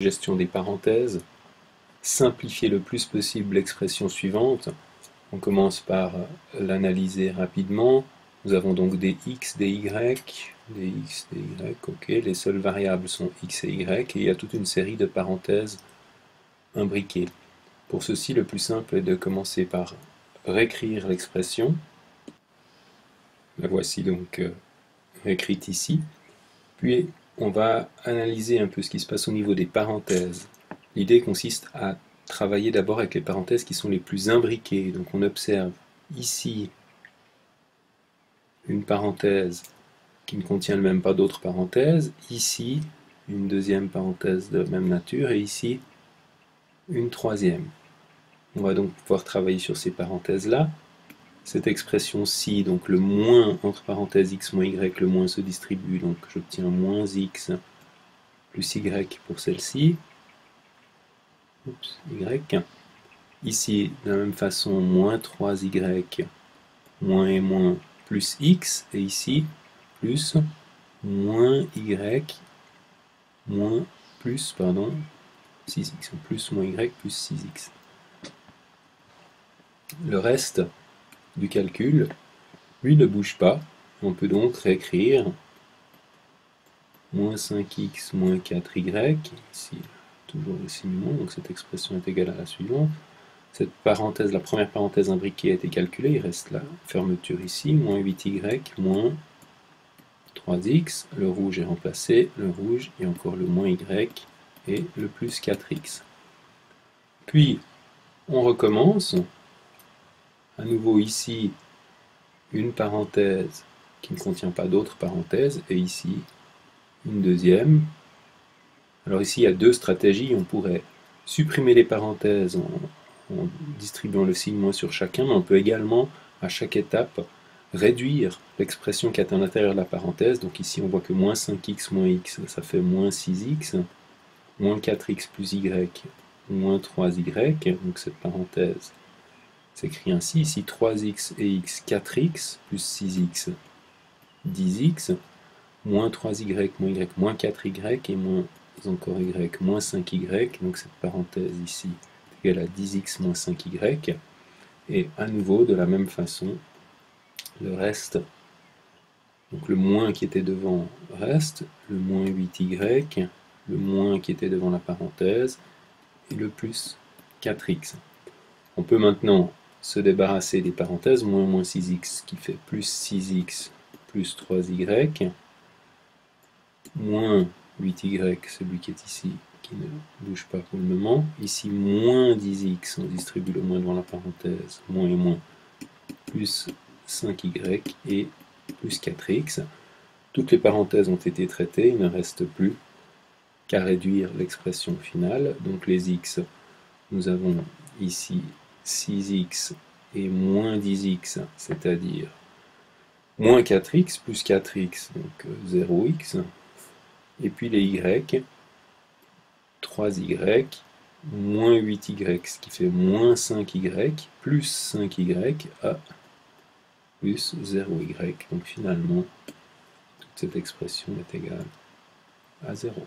gestion des parenthèses, simplifier le plus possible l'expression suivante. On commence par l'analyser rapidement. Nous avons donc des x, des y, ok. Les seules variables sont x et y, et il y a toute une série de parenthèses imbriquées. Pour ceci, le plus simple est de commencer par réécrire l'expression. La voici donc réécrite ici. Puis on va analyser un peu ce qui se passe au niveau des parenthèses. L'idée consiste à travailler d'abord avec les parenthèses qui sont les plus imbriquées. Donc on observe ici une parenthèse qui ne contient même pas d'autres parenthèses, ici une deuxième parenthèse de même nature et ici une troisième. On va donc pouvoir travailler sur ces parenthèses-là. Cette expression-ci, donc le moins entre parenthèses x moins y, le moins se distribue, donc j'obtiens moins x plus y pour celle-ci. Y. Ici, de la même façon, moins 3y, moins et moins, plus x, et ici, plus, moins y, moins, plus, pardon, 6x, plus, moins y, plus 6x. Le reste du calcul, lui, ne bouge pas. On peut donc réécrire moins 5x moins 4y, ici, toujours le signe moins, donc cette expression est égale à la suivante. Cette parenthèse, la première parenthèse imbriquée a été calculée, il reste la fermeture ici, moins 8y, moins 3x, le rouge est remplacé, le rouge et encore le moins y et le plus 4x. Puis, on recommence, à nouveau ici, une parenthèse qui ne contient pas d'autres parenthèses, et ici, une deuxième. Alors ici, il y a deux stratégies, on pourrait supprimer les parenthèses en distribuant le signe moins sur chacun, mais on peut également, à chaque étape, réduire l'expression qui est à l'intérieur de la parenthèse. Donc ici, on voit que moins 5x moins x, ça fait moins 6x, moins 4x plus y, moins 3y. Donc cette parenthèse s'écrit ainsi. Ici, 3x et x, 4x, plus 6x, 10x, moins 3y, moins y, moins 4y, et moins encore y, moins 5y. Donc cette parenthèse ici est égale à 10x moins 5y. Et à nouveau, de la même façon, le reste, donc le moins qui était devant reste, le moins 8y, le moins qui était devant la parenthèse, et le plus 4x. On peut maintenant se débarrasser des parenthèses, moins 6x qui fait plus 6x plus 3y, moins 8y, celui qui est ici, qui ne bouge pas pour le moment. Ici, moins 10x, on distribue le moins devant la parenthèse, moins et moins, plus 5y et plus 4x. Toutes les parenthèses ont été traitées, il ne reste plus qu'à réduire l'expression finale. Donc les x, nous avons ici 6x et moins 10x, c'est-à-dire moins 4x plus 4x, donc 0x. Et puis les y, 3y, moins 8y, ce qui fait moins 5y, plus 5y, à plus 0y. Donc finalement, toute cette expression est égale à 0.